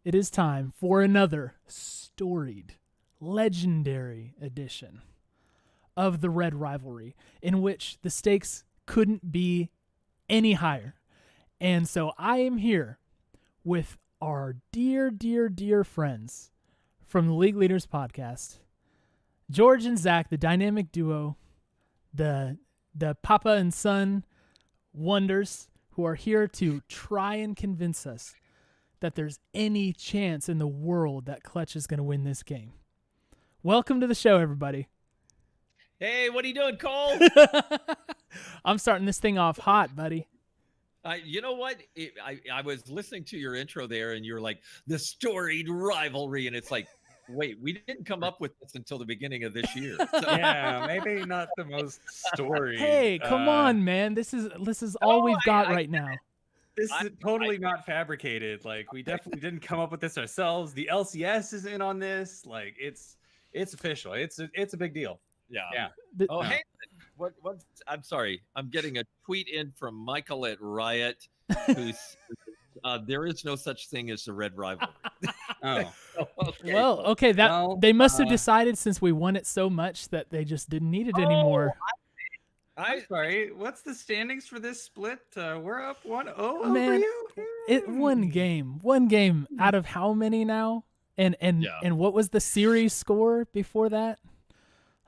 it is time for another storied, legendary edition of the Red Rivalry, in which the stakes couldn't be any higher. And so I am here with our dear, dear, dear friends from the League Leaders podcast, George and Zach, the dynamic duo, the papa and son wonders, who are here to try and convince us that there's any chance in the world that Clutch is going to win this game. Welcome to the show, everybody. Hey, what are you doing, Cole? I'm starting this thing off hot, buddy. You know what? I was listening to your intro there, and you're like, the storied rivalry. And it's like, wait, we didn't come up with this until the beginning of this year. So. Yeah, maybe not the most storied. Hey, come on, man. This is all we've got right now. This is totally not fabricated. Like, we definitely didn't come up with this ourselves. The LCS is in on this. Like, it's official. It's a big deal. Yeah. Oh, hey, what? I'm sorry. I'm getting a tweet in from Michael at Riot, who's there is no such thing as the Red Rivalry. Oh, okay. Well, okay. They must have decided, since we won it so much, that they just didn't need it anymore. I'm sorry. What's the standings for this split? We're up 1-0 over Man, you. One game out of how many now? And what was the series score before that?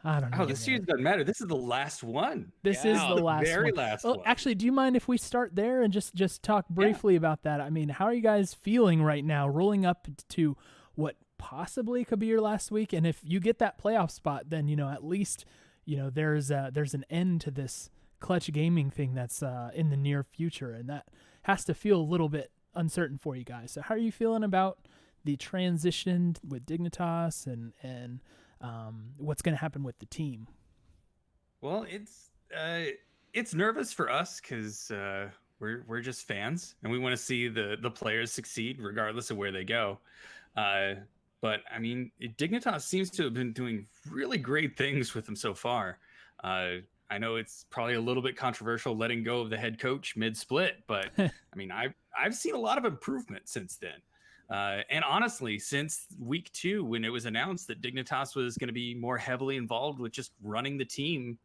I don't know. Oh, the series doesn't matter. This is the last one. This is the very one. last well, one. Actually, do you mind if we start there and just talk briefly about that? I mean, how are you guys feeling right now, rolling up to what possibly could be your last week? And if you get that playoff spot, then at least there's an end to this Clutch Gaming thing that's in the near future, and that has to feel a little bit uncertain for you guys. So, how are you feeling about the transition with Dignitas and what's going to happen with the team? Well, it's nervous for us because we're just fans and we want to see the players succeed regardless of where they go. But I mean, Dignitas seems to have been doing really great things with them so far. I know it's probably a little bit controversial letting go of the head coach mid-split, but I mean, I've seen a lot of improvement since then. And honestly, since week 2, when it was announced that Dignitas was going to be more heavily involved with just running the team,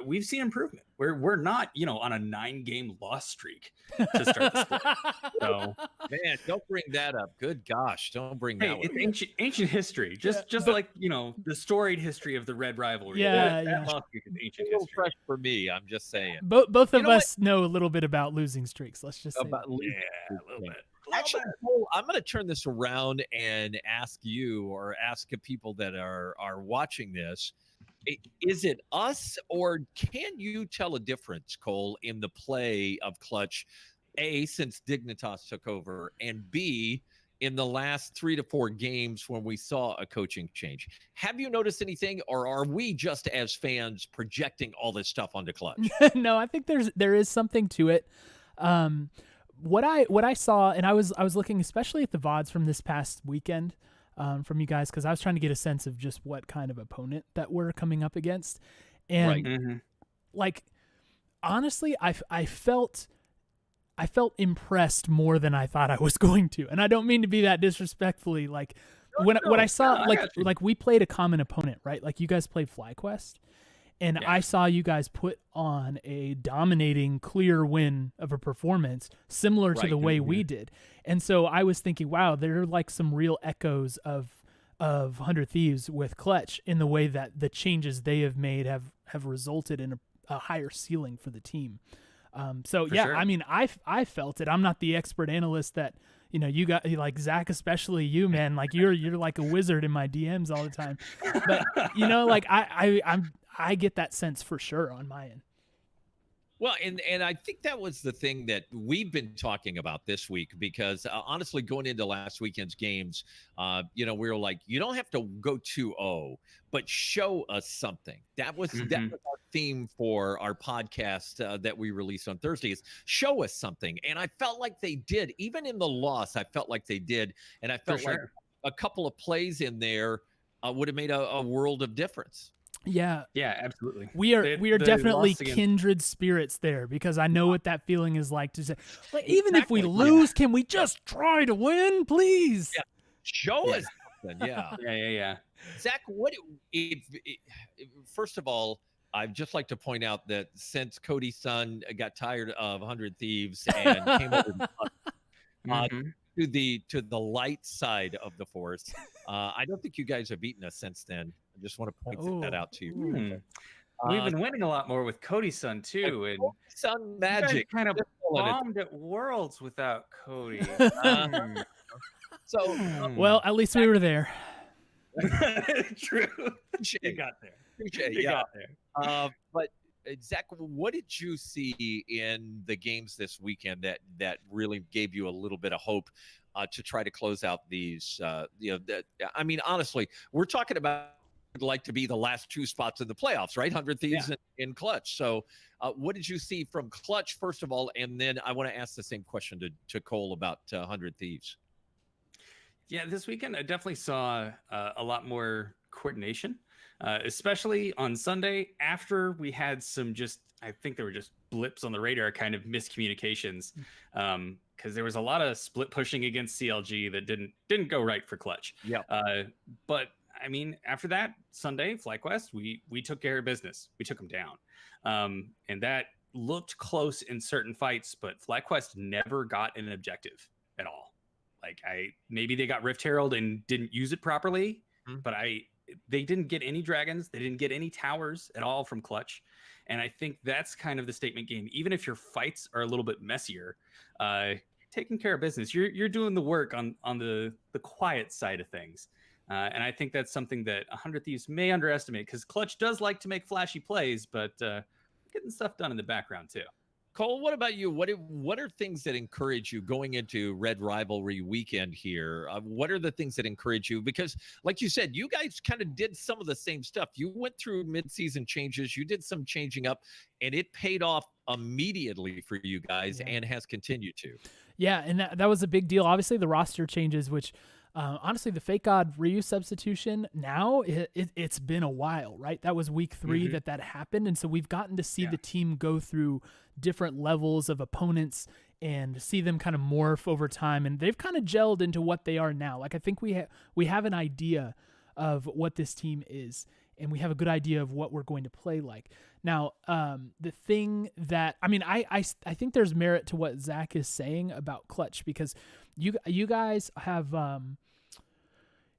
we've seen improvement. We're not, on a 9-game loss streak to start the split. So, man, don't bring that up. Good gosh, don't bring that up. It's ancient history. Just like the storied history of the Red Rivalry. That loss streak is ancient history. history. Fresh for me, I'm just saying. Both of us know a little bit about losing streaks. Let's just say a little bit. Actually, Cole, I'm going to turn this around and ask you, or ask people that are watching this. Is it us, or can you tell a difference, Cole, in the play of Clutch, A, since Dignitas took over, and B, in the last 3 to 4 games when we saw a coaching change? Have you noticed anything, or are we just as fans projecting all this stuff onto Clutch? No, I think there is something to it. What I saw, and I was looking especially at the VODs from this past weekend, from you guys, because I was trying to get a sense of just what kind of opponent that we're coming up against, and like honestly, I felt impressed more than I thought I was going to, and I don't mean to be that disrespectfully. Like when I saw like we played a common opponent, right? Like you guys played FlyQuest. And I saw you guys put on a dominating, clear win of a performance similar to the way we did. And so I was thinking, wow, there are like some real echoes of 100 Thieves with Clutch in the way that the changes they have made have resulted in a higher ceiling for the team. Sure. I mean, I felt it. I'm not the expert analyst that, you got, like Zach, especially you, man, like you're like a wizard in my DMs all the time. But, like I get that sense for sure on my end. Well, and I think that was the thing that we've been talking about this week, because honestly, going into last weekend's games, we were like, you don't have to go 2-0, but show us something. That was our theme for our podcast that we released on Thursday, is show us something. And I felt like they did. Even in the loss, I felt like they did. And I felt like a couple of plays in there would have made a world of difference. Yeah, absolutely. We are definitely kindred spirits there, because I know what that feeling is like to say, like, even if we lose, can we just try to win, please? Show us something. Yeah. Yeah. Zach, first of all, I'd just like to point out that since Cody's son got tired of 100 Thieves and came over to the light side of the force, I don't think you guys have beaten us since then. I just want to point that out to you. We've been winning a lot more with Cody's son too, and son magic kind of bombed at Worlds without Cody. So, well, at least we were there. True. You got there. You got there. But Zach, what did you see in the games this weekend that really gave you a little bit of hope to try to close out these? I mean, honestly, we're talking about like to be the last two spots in the playoffs, right? 100 Thieves in Clutch. So, what did you see from Clutch first of all, and then I want to ask the same question to Cole about 100 Thieves. Yeah, this weekend I definitely saw a lot more coordination, especially on Sunday after we had some I think there were just blips on the radar, kind of miscommunications, because there was a lot of split pushing against CLG that didn't go right for Clutch. Yeah. But I mean, after that Sunday, FlyQuest, we took care of business. We took them down, and that looked close in certain fights, but FlyQuest never got an objective at all. Like maybe they got Rift Herald and didn't use it properly, but they didn't get any dragons. They didn't get any towers at all from Clutch. And I think that's kind of the statement game. Even if your fights are a little bit messier, taking care of business, you're doing the work on the quiet side of things. And I think that's something that 100 Thieves may underestimate, because Clutch does like to make flashy plays, but getting stuff done in the background too. Cole, what about you? What are things that encourage you going into Red Rivalry weekend here? What are the things that encourage you? Because like you said, you guys kind of did some of the same stuff. You went through mid-season changes. You did some changing up, and it paid off immediately for you guys and has continued to. Yeah, and that was a big deal. Obviously, the roster changes, which honestly, the Fake God Ryu substitution, now it's been a while, right? That was week 3 that happened. And so we've gotten to see the team go through different levels of opponents and see them kind of morph over time. And they've kind of gelled into what they are now. Like, I think we have an idea of what this team is, and we have a good idea of what we're going to play like. Now, the thing that, I mean, I think there's merit to what Zach is saying about Clutch, because you guys have,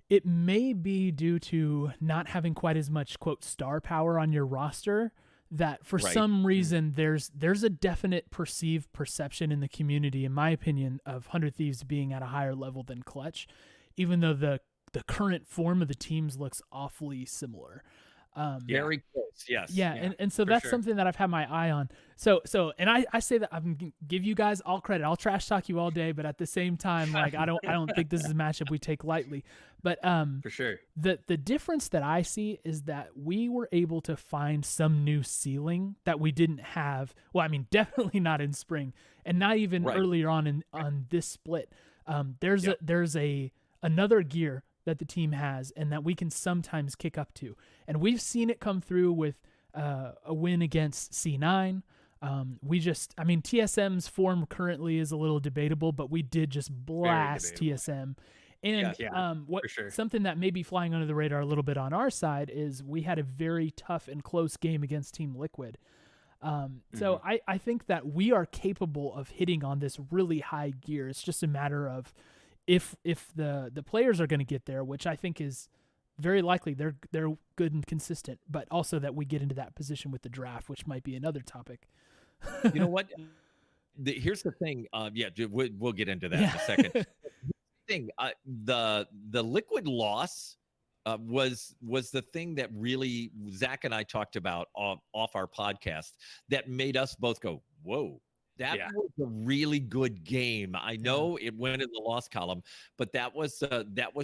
it may be due to not having quite as much, quote, star power on your roster, that for some reason there's a definite perceived perception in the community, in my opinion, of 100 Thieves being at a higher level than Clutch, even though the current form of the teams looks awfully similar. Very close, yes. Yeah, and so that's something that I've had my eye on. So and I say that I'm gonna give you guys all credit. I'll trash talk you all day, but at the same time, like I don't think this is a matchup we take lightly. But for sure, the difference that I see is that we were able to find some new ceiling that we didn't have. Well, I mean, definitely not in spring, and not even earlier on this split. There's another gear that the team has and that we can sometimes kick up to. And we've seen it come through with a win against C9. TSM's form currently is a little debatable, but we did just blast TSM. And something that may be flying under the radar a little bit on our side is we had a very tough and close game against Team Liquid. So I think that we are capable of hitting on this really high gear. It's just a matter of if the players are going to get there, which I think is very likely. They're good and consistent, but also that we get into that position with the draft, which might be another topic. You know what? Here's the thing. We'll get into that in a second. The Liquid loss was the thing that really Zach and I talked about off our podcast that made us both go, whoa. That was a really good game. I know it went in the loss column, but that was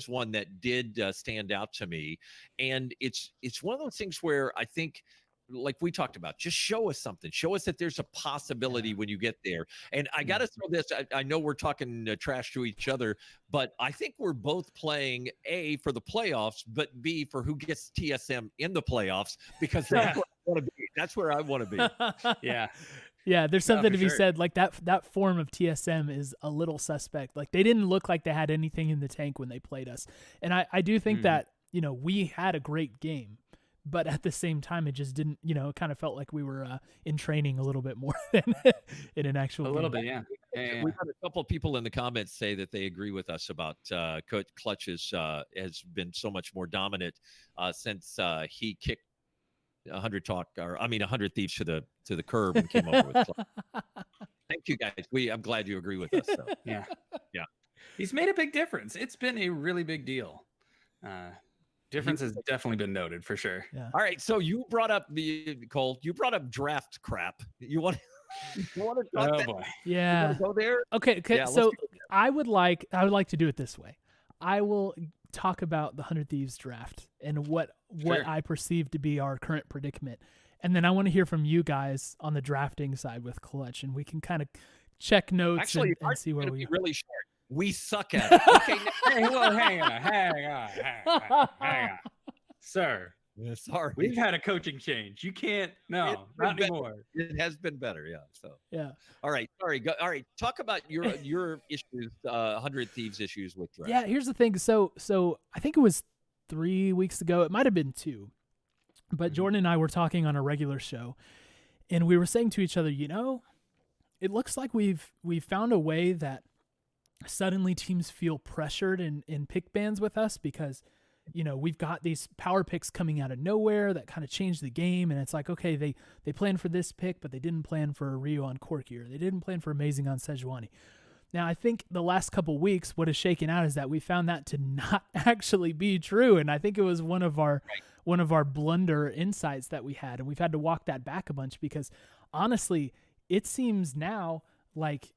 one that did stand out to me. And it's one of those things where I think, like we talked about, just show us something. Show us that there's a possibility when you get there. And I got to throw this. I know we're talking trash to each other, but I think we're both playing A, for the playoffs, but B, for who gets TSM in the playoffs, because that's where I want to be. That's where I want to be. Yeah. Yeah, there's No, something for to be sure. said. Like that form of TSM is a little suspect. Like they didn't look like they had anything in the tank when they played us. And I do think that, we had a great game, but at the same time, it just didn't, it kind of felt like we were in training a little bit more than in an actual A game. little bit, yeah. We've had a couple of people in the comments say that they agree with us about Coach Clutch has been so much more dominant since he kicked 100 Thieves to the curb and came over with Clutch. Thank you guys. I'm glad you agree with us. So. Yeah. Yeah. He's made a big difference. It's been a really big deal. Difference has definitely been noted for sure. Yeah. All right. So you brought up Cole. You brought up draft crap. You want to talk? Boy. Yeah. Go there. Okay. Yeah, So I would like to do it this way. I will talk about the 100 Thieves draft and what Sure. I perceive to be our current predicament. And then I want to hear from you guys on the drafting side with Clutch, and we can kind of check notes Actually, and see where we be really short. We suck at it. Okay. Hey, well, hang on. Sir, Sorry. we've had a coaching change. You can't, not anymore. It has been better, yeah. So Yeah. All right, sorry. All right, talk about your issues, 100 Thieves issues with draft. Yeah, here's the thing. So I think it was 3 weeks ago. It might have been 2. But Jordan and I were talking on a regular show, and we were saying to each other, it looks like we've found a way that suddenly teams feel pressured in pick bans with us because, we've got these power picks coming out of nowhere that kind of change the game. And it's like, okay, they planned for this pick, but they didn't plan for Rio on Corky, or they didn't plan for Amazing on Sejuani. Now, I think the last couple weeks, what has shaken out is that we found that to not actually be true. And I think it was one of our blunder insights that we had. And we've had to walk that back a bunch because honestly, it seems now like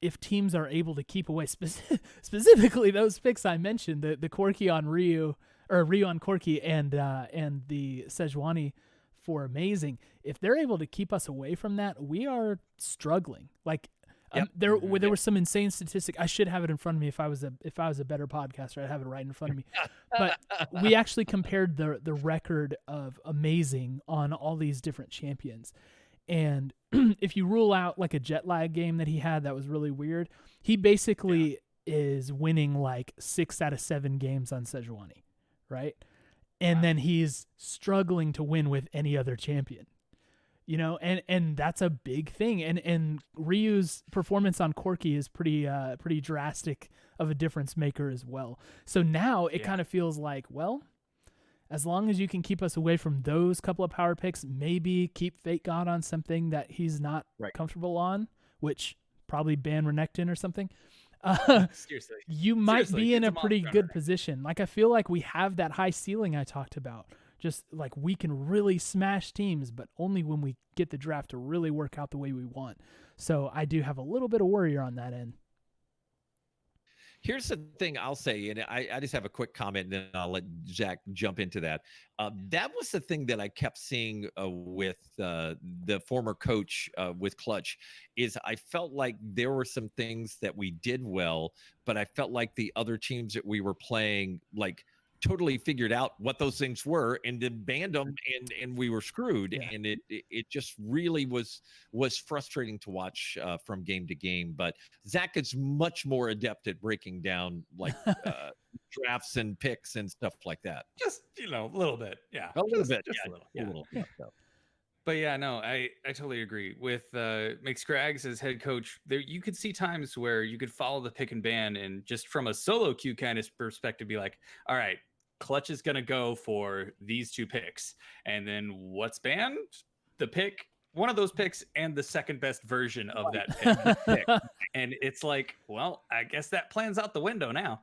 if teams are able to keep away specifically those picks I mentioned, the Corky on Rio, or Rio on Corky and the Sejuani for Amazing, if they're able to keep us away from that, we are struggling. Like, there was some insane statistic. I should have it in front of me if I was a better podcaster. I'd have it right in front of me. But we actually compared the record of Amazing on all these different champions. And if you rule out like a jet lag game that he had that was really weird, he basically is winning like 6 out of 7 games on Sejuani, right? And then he's struggling to win with any other champion. And that's a big thing. And Ryu's performance on Corky is pretty drastic of a difference maker as well. So now it kind of feels like, well, as long as you can keep us away from those couple of power picks, maybe keep Fate God on something that he's not comfortable on, which probably ban Renekton or something. Seriously. You might be in a pretty good position. Like, I feel like we have that high ceiling I talked about. Just like we can really smash teams, but only when we get the draft to really work out the way we want. So I do have a little bit of worry on that end. Here's the thing I'll say, and I just have a quick comment, and then I'll let Zach jump into that. That was the thing that I kept seeing with the former coach with Clutch, is I felt like there were some things that we did well, but I felt like the other teams that we were playing, like, totally figured out what those things were and then banned them, and we were screwed. Yeah. And it just really was frustrating to watch from game to game. But Zach is much more adept at breaking down like drafts and picks and stuff like that. Just, a little bit. Yeah. A little bit. Just Yeah, a little. a little. Yeah. But yeah, no, I totally agree with McScraggs as head coach. There, you could see times where you could follow the pick and ban, and just from a solo queue kind of perspective, be like, all right, Clutch is going to go for these 2 picks. And then what's banned? The pick, one of those picks, and the second best version of that pick. And it's like, well, I guess that plan's out the window now.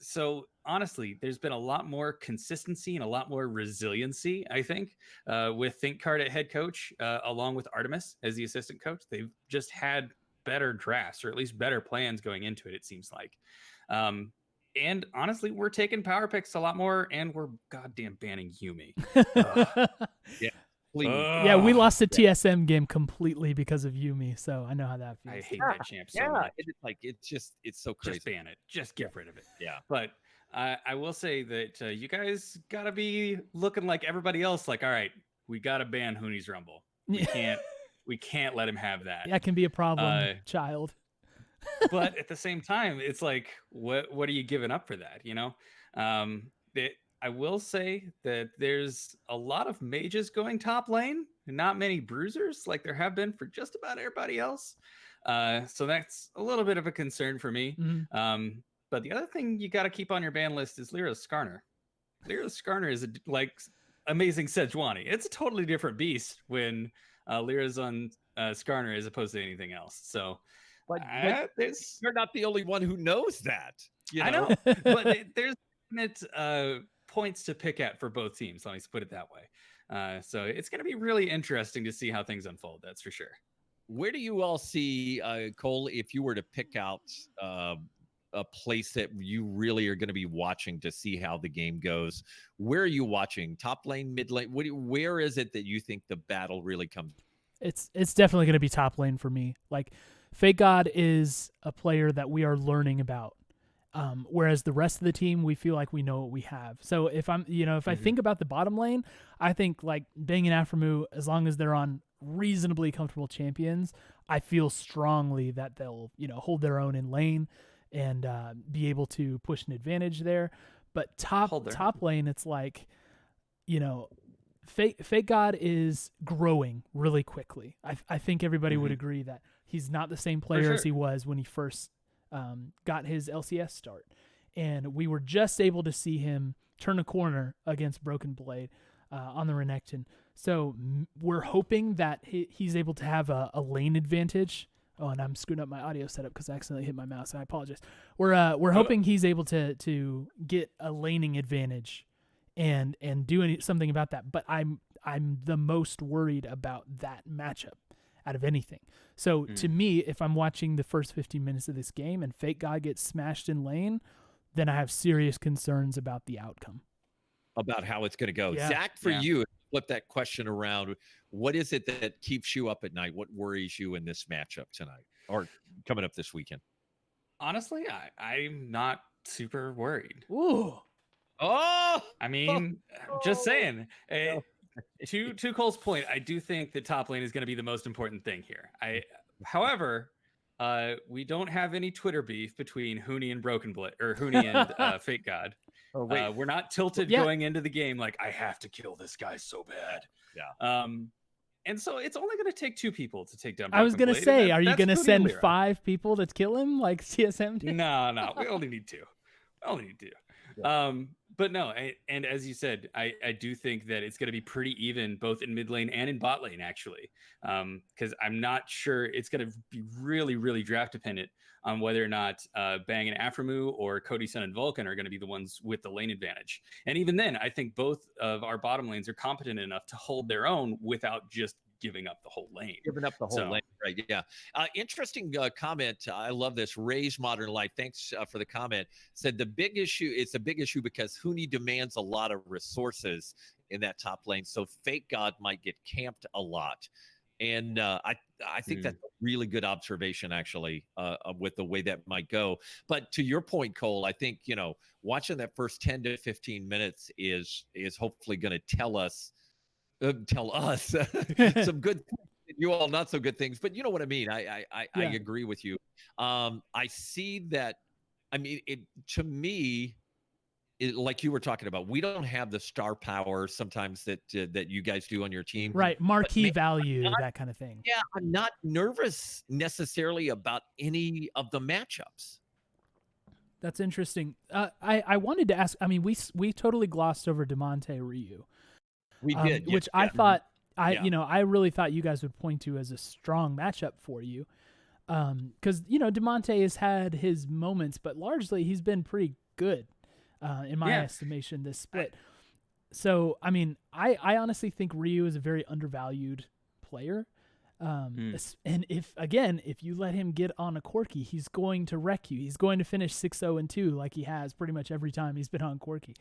So honestly, there's been a lot more consistency and a lot more resiliency, I think, with ThinkCard at head coach, along with Artemis as the assistant coach. They've just had better drafts, or at least better plans going into it, it seems like. And honestly, we're taking power picks a lot more, and we're goddamn banning Yumi. Yeah. Please. Yeah, we lost the TSM game completely because of Yumi, so I know how that feels. I hate that champ so much. It's so crazy. Just ban it. Just get rid of it. Yeah. But I will say that you guys got to be looking like everybody else. Like, all right, we got to ban Hooney's Rumble. We can't let him have that. That can be a problem, child. But at the same time, it's like, what are you giving up for that? You know, I will say that there's a lot of mages going top lane, and not many bruisers like there have been for just about everybody else. So that's a little bit of a concern for me. Mm-hmm. But the other thing you got to keep on your ban list is Lyra's Skarner. Lyra's Skarner is like amazing Sejuani. It's a totally different beast when Lyra's on Skarner as opposed to anything else. So, but you're not the only one who knows that. You know? I know, but there's points to pick at for both teams. Let me put it that way. So it's going to be really interesting to see how things unfold. That's for sure. Where do you all see, Cole, if you were to pick out a place that you really are going to be watching to see how the game goes? Where are you watching? Top lane, mid lane? Where is it that you think the battle really comes? It's definitely going to be top lane for me. Like, Fake God is a player that we are learning about. Whereas the rest of the team, we feel like we know what we have. So if I think about the bottom lane, I think like Bang and Aphromoo, as long as they're on reasonably comfortable champions, I feel strongly that they'll, hold their own in lane and be able to push an advantage there. But top lane, it's like, Fake God is growing really quickly. I think everybody would agree that he's not the same player as he was when he first got his LCS start. And we were just able to see him turn a corner against Broken Blade on the Renekton. So we're hoping that he's able to have a lane advantage. Oh, and I'm screwing up my audio setup because I accidentally hit my mouse. I apologize. We're hoping he's able to get a laning advantage and do something about that. But I'm the most worried about that matchup out of anything. So to me, if I'm watching the first 15 minutes of this game and Fake God gets smashed in lane, then I have serious concerns about the outcome. About how it's going to go. Yeah. Zach, for you, flip that question around. What is it that keeps you up at night? What worries you in this matchup tonight or coming up this weekend? Honestly, I'm not super worried. Ooh. Oh! I mean, just saying. To Cole's point, I do think that top lane is going to be the most important thing here. However, we don't have any Twitter beef between Huni and Broken Blade or Huni and Fake God. Oh, wait. We're not tilted going into the game like I have to kill this guy so bad. Yeah. And so it's only going to take 2 people to take down. I was going to say, are you going to send 5 people to kill him like CSM did? No, we only need 2. Yeah. But no, and as you said, I do think that it's going to be pretty even both in mid lane and in bot lane, actually, because I'm not sure it's going to be really, really draft dependent on whether or not Bang and Aphromoo or Cody, Sun, and Vulcan are going to be the ones with the lane advantage. And even then, I think both of our bottom lanes are competent enough to hold their own without just giving up the whole lane. Lane, right? Yeah. Interesting comment. I love this. Ray's Modern Life. Thanks for the comment. Said it's a big issue because Huni demands a lot of resources in that top lane. So Fake God might get camped a lot. And I think that's a really good observation, actually, with the way that might go. But to your point, Cole, I think, watching that first 10 to 15 minutes is hopefully going to tell us some good things, you all not so good things, but you know what I mean. I agree with you. I see that. I mean, to me, like you were talking about, we don't have the star power sometimes that you guys do on your team, right? Marquee value, that kind of thing. Yeah, I'm not nervous necessarily about any of the matchups. That's interesting. I wanted to ask. I mean, we totally glossed over Demonte Ryu. We did, which I thought I really thought you guys would point to as a strong matchup for you, because Demonte has had his moments, but largely he's been pretty good in my estimation this split. So I mean, I honestly think Ryu is a very undervalued player, and if you let him get on a Corki, he's going to wreck you. He's going to finish 6-0-2 like he has pretty much every time he's been on Corki.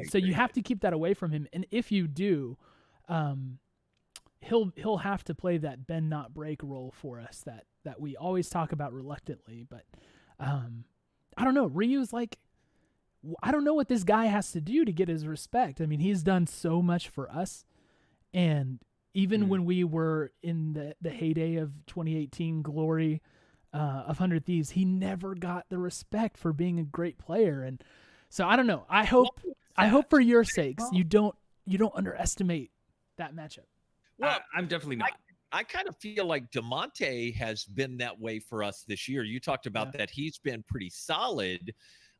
So you have to keep that away from him. And if you do, he'll have to play that bend not break role for us that we always talk about reluctantly. But I don't know. Ryu's like, I don't know what this guy has to do to get his respect. I mean, he's done so much for us, and even when we were in the heyday of 2018 glory of 100 Thieves, he never got the respect for being a great player. And so I don't know. I hope for your sakes you don't underestimate that matchup. Well, I'm definitely not. I kind of feel like DeMonte has been that way for us this year. You talked about that he's been pretty solid.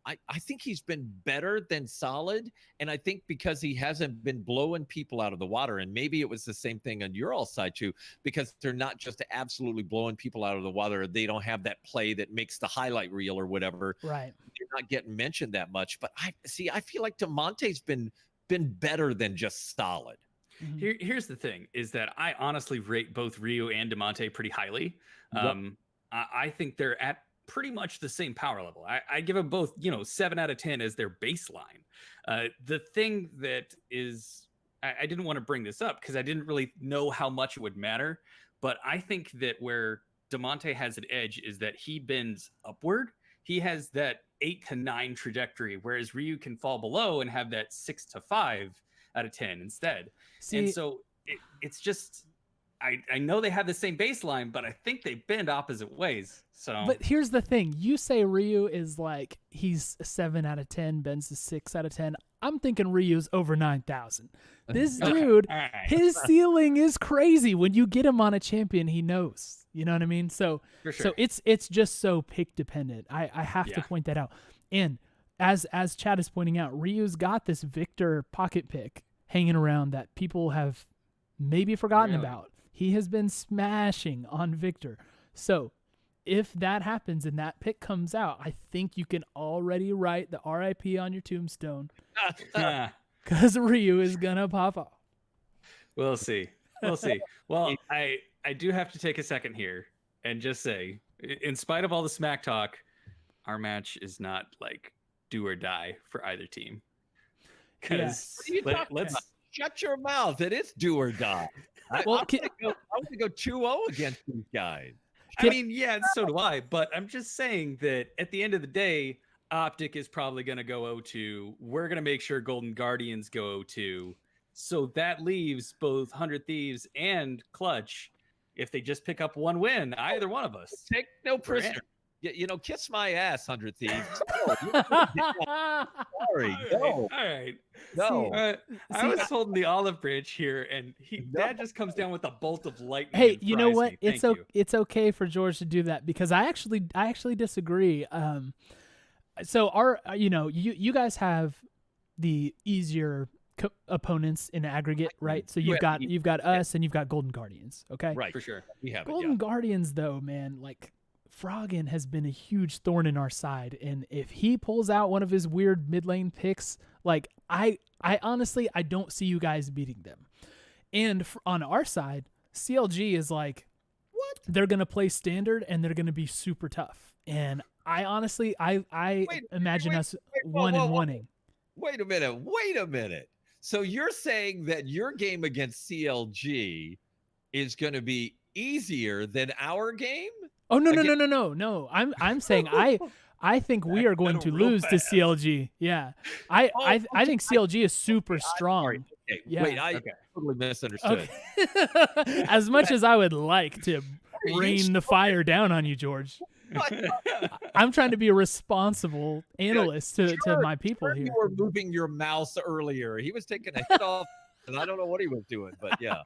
I think he's been better than solid. And I think because he hasn't been blowing people out of the water, and maybe it was the same thing on your all side too, because they're not just absolutely blowing people out of the water. They don't have that play that makes the highlight reel or whatever. Right. They're not getting mentioned that much. But I feel like DeMonte's been better than just solid. Here's the thing, is that I honestly rate both Ryu and DeMonte pretty highly. I think they're at pretty much the same power level. I give them both, 7 out of 10 as their baseline. The thing that is, I didn't want to bring this up because I didn't really know how much it would matter, but I think that where DeMonte has an edge is that he bends upward. He has that 8 to 9 trajectory, whereas Ryu can fall below and have that 6 to 5 out of 10 instead. And so it's just, I know they have the same baseline, but I think they bend opposite ways. So, but here's the thing: you say Ryu is like he's a 7 out of 10, Ben's a 6 out of 10. I'm thinking Ryu's over 9,000. This dude, his ceiling is crazy. When you get him on a champion, he knows. You know what I mean? So, so it's just so pick dependent. I have to point that out. And as Chad is pointing out, Ryu's got this Victor pocket pick hanging around that people have maybe forgotten about. He has been smashing on Victor. So if that happens and that pick comes out, I think you can already write the RIP on your tombstone because Ryu is going to pop off. We'll see. Well, I do have to take a second here and just say, in spite of all the smack talk, our match is not like do or die for either team. Because let's shut your mouth. It is do or die. I want to go 2-0 against these guys. I mean, yeah, so do I. But I'm just saying that at the end of the day, Optic is probably going to go 0-2. We're going to make sure Golden Guardians go 0-2. So that leaves both 100 Thieves and Clutch. If they just pick up one win, either one of us. Take no prisoner. Kiss my ass, 100 Thieves. Sorry. All right. No. I was holding the olive branch here, and Dad just comes down with a bolt of lightning. Hey, you know what? It's okay for George to do that because I actually disagree. So you guys have the easier opponents in aggregate, right? So you've got us and you've got Golden Guardians. Okay, right, for sure. We have Golden Guardians, though, man, like. Froggen has been a huge thorn in our side, and if he pulls out one of his weird mid lane picks, like I honestly don't see you guys beating them. And on our side, CLG is like, what? They're gonna play standard and they're gonna be super tough. And I honestly imagine us winning. Wait a minute. So you're saying that your game against CLG is going to be easier than our game? Oh no! I'm saying I think we are going to lose to CLG. Yeah, I think CLG is super strong. Okay. Yeah. Wait, I totally misunderstood. Okay. As much as I would like to rain the fire down on you, George, I'm trying to be a responsible analyst to my people here. You were moving your mouse earlier. He was taking a hit off. And I don't know what he was doing, but yeah.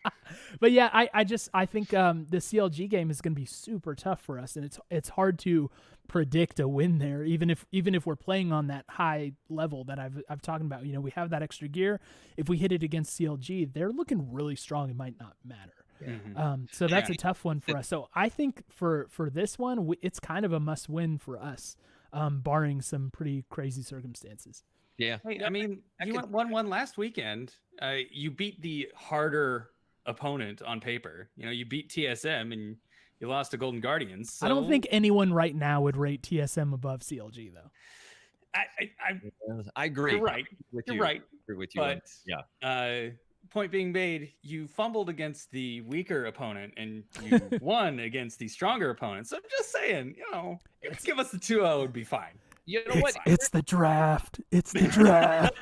But yeah, I think the CLG game is going to be super tough for us, and it's hard to predict a win there, even if we're playing on that high level that I've talked about. We have that extra gear. If we hit it against CLG, they're looking really strong. It might not matter. Mm-hmm. So that's a tough one for us. So I think for this one, it's kind of a must win for us, barring some pretty crazy circumstances. Yeah. Hey, I mean, you went 1-1 last weekend. You beat the harder opponent on paper. You beat TSM and you lost to Golden Guardians. So... I don't think anyone right now would rate TSM above CLG, though. I agree. You're right. You're right. I agree with you. But yeah. Point being made, you fumbled against the weaker opponent and you won against the stronger opponent. So I'm just saying, give us the 2-0 would be fine. You know what? It's the draft. It's the draft.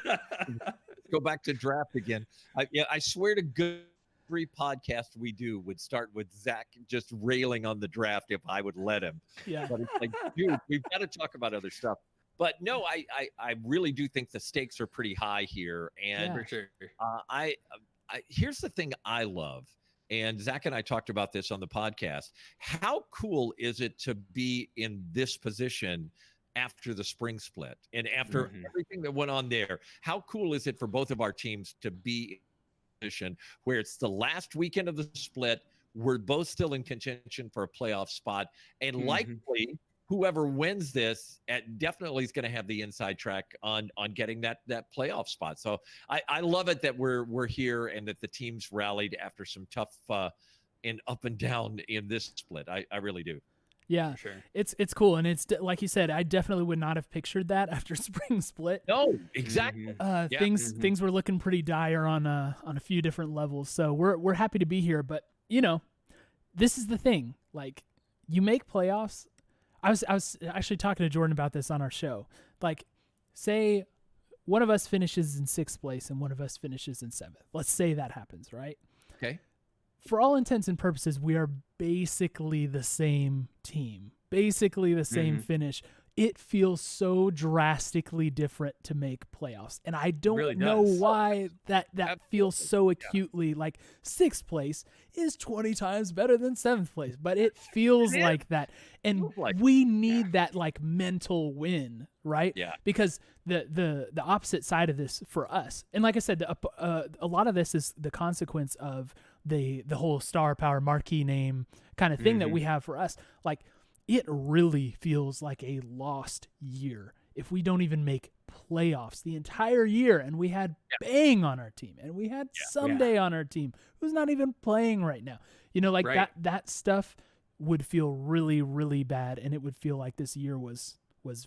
Go back to draft again. I swear to good every podcast we do would start with Zach just railing on the draft if I would let him. Yeah. But it's like, dude, we've got to talk about other stuff. But no, I really do think the stakes are pretty high here. And For sure. here's the thing I love. And Zach and I talked about this on the podcast. How cool is it to be in this position after the spring split and after everything that went on there? How cool is it for both of our teams to be in a position where it's the last weekend of the split? We're both still in contention for a playoff spot, and likely whoever wins this definitely is going to have the inside track on getting that playoff spot. So I love it that we're here and that the teams rallied after some tough and up and down in this split. I really do. Yeah, sure. It's cool, and it's like you said. I definitely would not have pictured that after spring split. No, exactly. Things were looking pretty dire on a few different levels. So we're happy to be here, but this is the thing. Like, you make playoffs. I was actually talking to Jordan about this on our show. Like, say one of us finishes in 6th place and one of us finishes in 7th. Let's say that happens, right? Okay. For all intents and purposes, we are basically the same team, basically the same finish. It feels so drastically different to make playoffs. And I don't really know does. why that feels so acutely. Like, 6th place is 20 times better than 7th place, but it feels like that. And we need that like mental win, right? Yeah. Because the opposite side of this for us, and like I said, a lot of this is the consequence of the whole star power marquee name kind of thing that we have for us. Like, it really feels like a lost year if we don't even make playoffs the entire year. And we had Bang on our team, and we had Someday on our team, who's not even playing right now. That stuff would feel really, really bad, and it would feel like this year was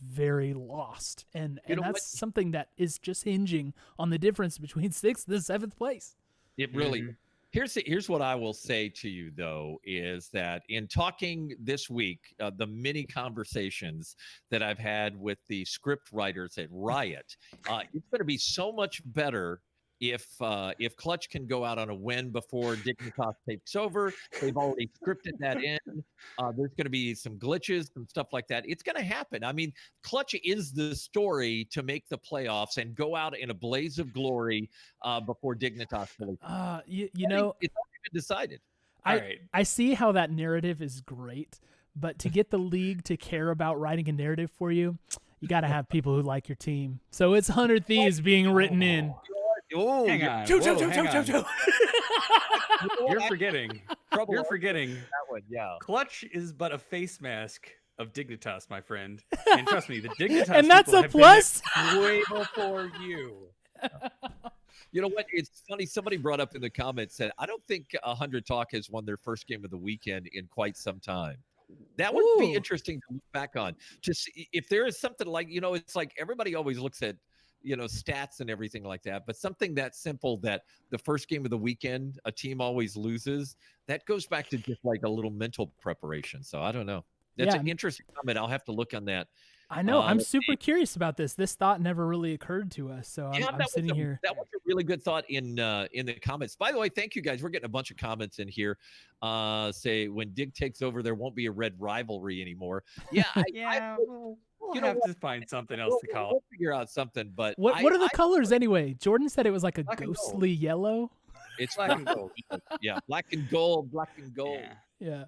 very lost. And that's something that is just hinging on the difference between 6th and 7th place. It really. Here's what I will say to you, though, is that in talking this week, the many conversations that I've had with the script writers at Riot, it's going to be so much better if Clutch can go out on a win before Dignitas takes over. They've already scripted that in. There's going to be some glitches, some stuff like that. It's going to happen. I mean, Clutch is the story to make the playoffs and go out in a blaze of glory before Dignitas. It's already been decided. I see how that narrative is great, but to get the league to care about writing a narrative for you, you got to have people who like your team. So it's 100 Thieves being written in. Oh, hang on. You're forgetting. You're forgetting. That one, yeah. Clutch is but a face mask of Dignitas, my friend. And trust me, the Dignitas and that's people a have plus. been way before you. You know what? It's funny. Somebody brought up in the comments that I don't think 100 Talk has won their first game of the weekend in quite some time. That would be interesting to look back on, to see if there is something like, it's like everybody always looks at stats and everything like that, but something that simple, that the first game of the weekend a team always loses, that goes back to just like a little mental preparation. So I don't know. That's an interesting comment. I'll have to look on that. I know. I'm super curious about this. This thought never really occurred to us. So I'm sitting here. That was a really good thought in the comments. By the way, thank you guys. We're getting a bunch of comments in here. Say when Dig takes over, there won't be a red rivalry anymore. Yeah. We'll have to find something else to call. We'll figure out something. But what are the colors anyway? Jordan said it was like a ghostly yellow. It's black and gold. Yeah, black and gold. Black and gold. Yeah.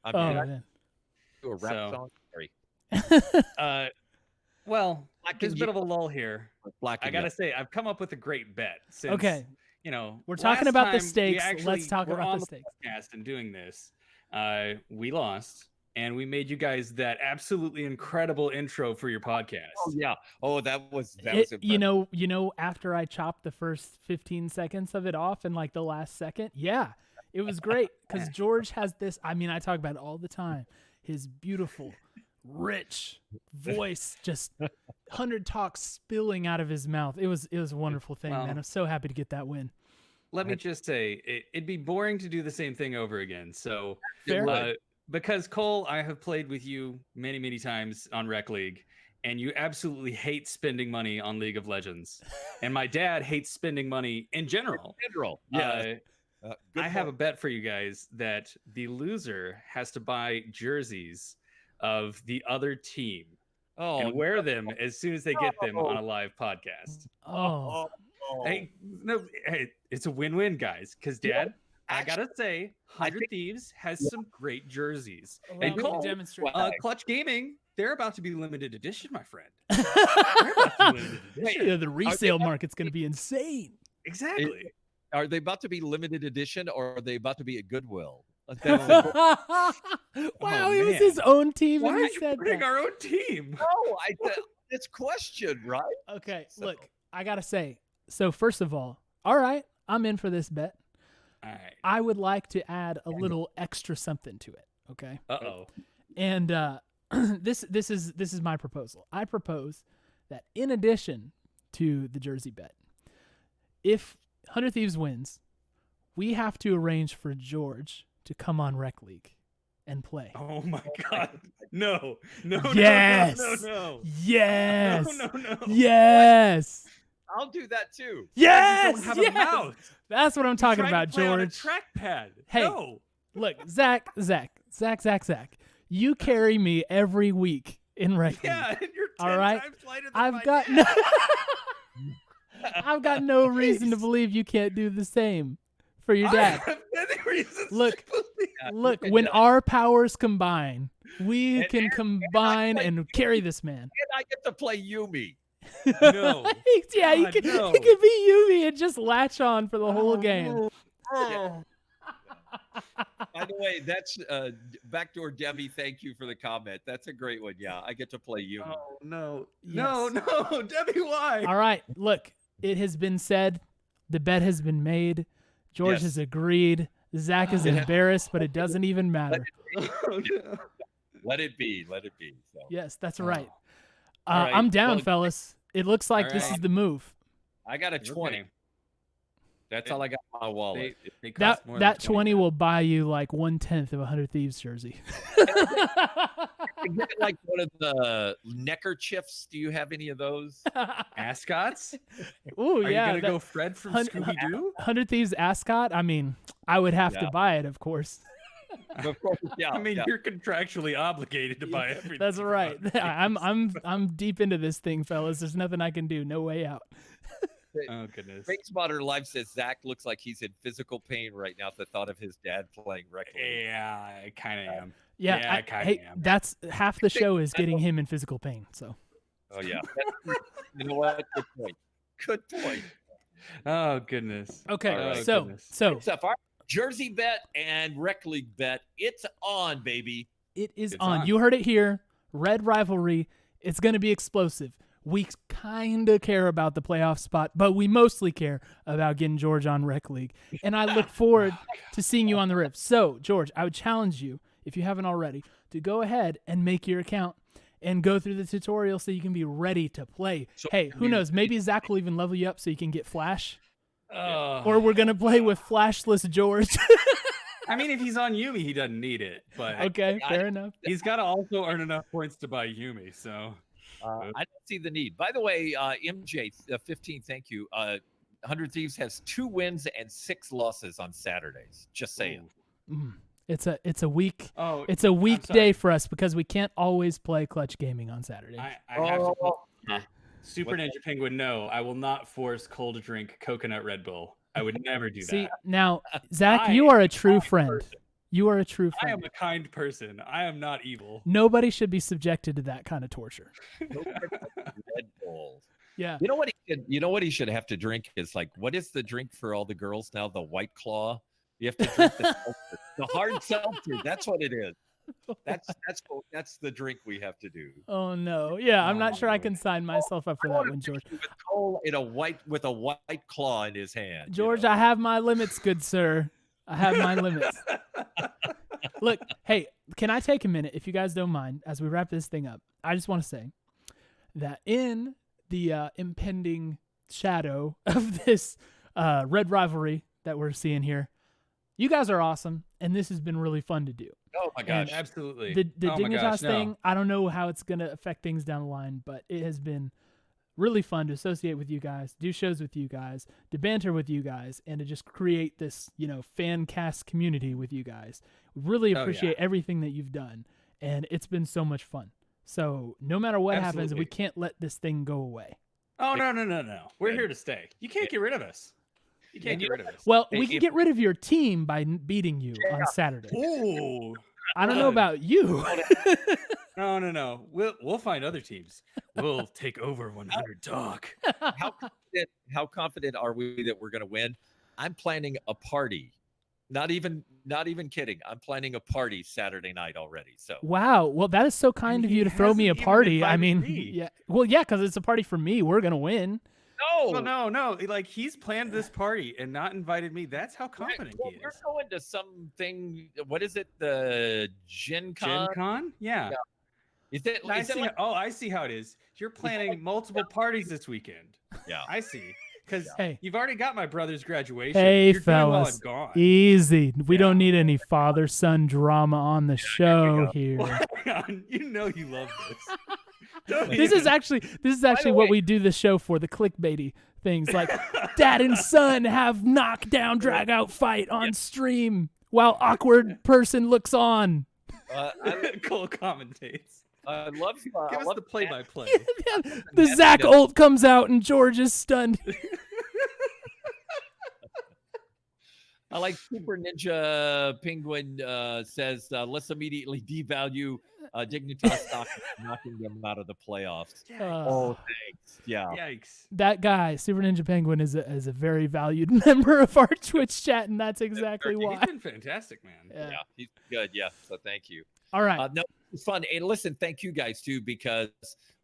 I mean, man. Do a rap song. Sorry. Well, there's a bit of a lull here. I gotta say, I've come up with a great bet. Since, we're talking about the stakes. Let's talk about the stakes. Podcast and doing this, we lost, and we made you guys that absolutely incredible intro for your podcast. Oh yeah. Oh, that was after I chopped the first 15 seconds of it off in like the last second, it was great because George has this. I mean, I talk about it all the time. His beautiful, rich voice, just 100 talks spilling out of his mouth. It was a wonderful thing, man. I'm so happy to get that win. Let me just say, it'd be boring to do the same thing over again. So, because Cole, I have played with you many, many times on Rec League, and you absolutely hate spending money on League of Legends. And my dad hates spending money in general. I have a bet for you guys that the loser has to buy jerseys of the other team and wear them as soon as they get them on a live podcast. Oh. Hey, no, hey, it's a win-win, guys. Because, Dad, I gotta say, 100 Thieves has some great jerseys. And Cole, Cole, demonstrate. Clutch Gaming, they're about to be limited edition, my friend. They're about to be limited edition. Yeah, the resale market's going to be insane. Exactly. Are they about to be limited edition, or are they about to be at Goodwill? Wow, it was his own team. Why and are he you said putting that. our own team? No, it's question, right? Okay, look, I got to say, so first of all right, I'm in for this bet. All right. I would like to add a little extra something to it, okay? Uh-oh. And this is my proposal. I propose that in addition to the jersey bet, if 100 Thieves wins, we have to arrange for George to come on Rec League and play. Oh my God! No! Yes! No! Yes! No! Yes! I'll do that too. Yes! Don't have yes! a mouth. That's what I'm talking Trying to about, play on a George. trackpad. Hey, no. Look, Zach. You carry me every week in Rec League. Yeah, and you're 10 all right. times lighter than I've my got dad. I've got no reason to believe you can't do the same for your dad. I have many reasons Look, to believe. Look, when our powers combine, we can combine and carry this man. And I get to play Yumi. No. Yeah, God, he no. could be Yumi and just latch on for the whole game. Yeah. By the way, that's Backdoor Debbie. Thank you for the comment. That's a great one. Yeah, I get to play Yumi. Oh, no. Yes. No, Debbie, why? All right, look, it has been said. The bet has been made. George Yes. has agreed. Zach is embarrassed, but it doesn't even matter. Let it be. So. Yes, that's right. All right. I'm down, Well, fellas. It looks like all this right. is the move. I got a 20. Okay. That's all I got in my wallet. They cost more That than 20 will buy you like 1/10 of a 100 Thieves jersey. I get like one of the neckerchiefs. Do you have any of those? Ascots? Ooh, Are yeah. you gonna go Fred from Scooby-Doo? 100 Thieves ascot. I mean, I would have to buy it, of course. Of course, yeah. I mean, yeah. you're contractually obligated to buy everything. That's right. from us. I'm deep into this thing, fellas. There's nothing I can do. No way out. Oh goodness. Face Modern Life says Zach looks like he's in physical pain right now at the thought of his dad playing Rec League. Yeah, I kind of am. Yeah, I kind of hey, am. that's half the show is getting him in physical pain. So. Oh yeah. You know what? Good point. Good point. Oh goodness. Okay, All right. so Good stuff. All right. Jersey bet and Rec League bet. It's on, baby. it is It's on. on. You heard it here. Red Rivalry. It's going to be explosive. We kind of care about the playoff spot, but we mostly care about getting George on Rec League. And I look forward to seeing you on the Rift. So, George, I would challenge you, if you haven't already, to go ahead and make your account and go through the tutorial so you can be ready to play. So Hey, who knows? Maybe Zach will even level you up so you can get Flash. Oh. Or we're going to play with Flashless George. I mean, if he's on Yumi, he doesn't need it. But Okay, fair enough. he's got to also earn enough points to buy Yumi. So I don't see the need. By the way, MJ 15, thank you. 100 Thieves has 2 wins and 6 losses on Saturdays. Just saying. It's a week. Oh, It's a I'm weekday sorry. for us because we can't always play Clutch Gaming on Saturday. I have to. Super Ninja Penguin, no, I will not force Cole to drink coconut Red Bull. I would never do See, that. now, Zach, I you are a am true a friend. person. You are a true I am friend. a kind person. I am not evil. Nobody should be subjected to that kind of torture. Red Bulls. Yeah. You know what he should have to drink is like, what is the drink for all the girls now? The White Claw. You have to drink the seltzer, the hard seltzer. That's what it is. That's the drink we have to do. Oh no. Yeah, I'm not sure I can sign myself up for that one, George. With Cole with a white claw in his hand. George, you know? I have my limits, good sir. I have my limits. Look, hey, can I take a minute, if you guys don't mind, as we wrap this thing up? I just want to say that in the impending shadow of this Red Rivalry that we're seeing here, you guys are awesome, and this has been really fun to do. Oh my gosh, Absolutely. The Oh my Dignitas gosh, no. thing, I don't know how it's going to affect things down the line, but it has been really fun to associate with you guys, do shows with you guys, to banter with you guys, and to just create this, fan cast community with you guys. We really appreciate everything that you've done, and it's been so much fun. So no matter what happens, we can't let this thing go away. Oh, no. We're here to stay. You can't get rid of us. You can't get rid of us. Well, we can get rid of your team by beating you on Saturday. Ooh. I don't know about you. No. We'll find other teams. We'll take over 100 Talk. How confident are we that we're going to win? I'm planning a party. Not even kidding. I'm planning a party Saturday night already. So wow. Well, that is so kind of you to throw me a party. I mean, yeah. Well, yeah, because it's a party for me. We're gonna win. No. Like, he's planned this party and not invited me. That's how confident he is. We're going to something. What is it? The Gen Con? Gen Con? Yeah. Is it? I see how it is. You're planning multiple parties this weekend. Yeah. I see. Because you've already got my brother's graduation. Hey, You're fellas, easy. We don't need any father-son drama on the show here. You know you love this. This is actually what we do the show for, the clickbaity things, like dad and son have knockdown drag-out fight on stream while awkward person looks on. Cole commentates. I love Give us the play-by-play. The Zach Olt comes out and George is stunned. I like Super Ninja Penguin says, let's immediately devalue Dignitas stock, knocking them out of the playoffs. Thanks. Yeah. Yikes. That guy, Super Ninja Penguin, is a very valued member of our Twitch chat, and that's exactly why. He's been fantastic, man. Yeah, he's good. Yeah, so thank you. All right. No, it's fun. And listen, thank you guys, too, because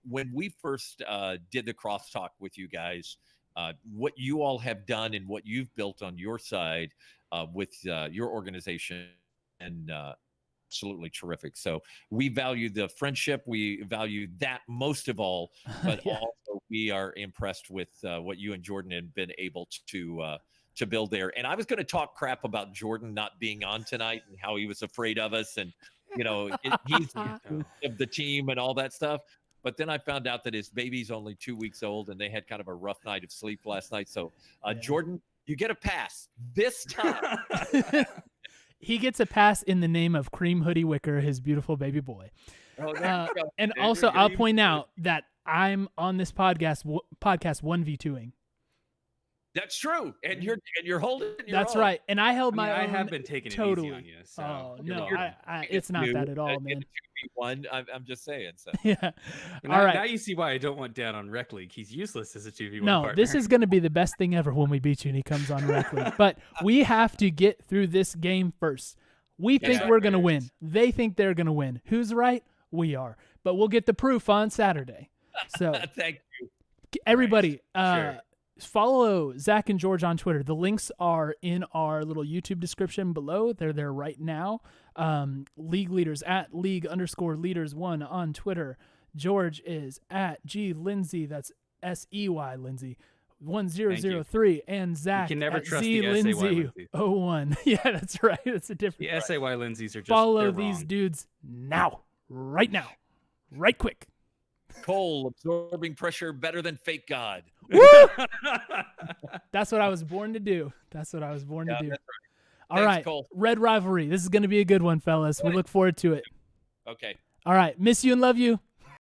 when we first did the crosstalk with you guys, what you all have done and what you've built on your side with your organization and absolutely terrific. So we value the friendship. We value that most of all, but also we are impressed with what you and Jordan have been able to build there. And I was going to talk crap about Jordan not being on tonight and how he was afraid of us and, he's of the team and all that stuff. But then I found out that his baby's only 2 weeks old and they had kind of a rough night of sleep last night. So Jordan, you get a pass this time. He gets a pass in the name of Cream Hoodie Wicker, his beautiful baby boy. And also, I'll point out that I'm on this podcast 1v2ing. That's true, and you're holding. That's own. Right, and I held my own. I have been taking totally. It easy on you. So. Oh no, it's not that at all, man. I'm just saying. So yeah. All right. Now you see why I don't want Dad on Rec League. He's useless as a 2v1 partner. This is going to be the best thing ever when we beat you and he comes on Rec League. But we have to get through this game first. We think we're going to win. They think they're going to win. Who's right? We are. But we'll get the proof on Saturday. So thank you, everybody. Follow Zach and George on Twitter. The links are in our little YouTube description below. They're there right now. League Leaders at League_Leaders1 on Twitter. George is at G Lindsay. That's SEY Lindsay 1003, and Zach you can never at trust Z the Lindsay 01. Yeah, that's right. That's a different. The SAY Lindsays are just follow these dudes now, right quick. Cole absorbing pressure better than fake God. Woo! That's what I was born to do. That's what I was born to do. That's right. All right, Cole. Red Rivalry. This is going to be a good one, fellas. We look forward to it. Okay. All right. Miss you and love you.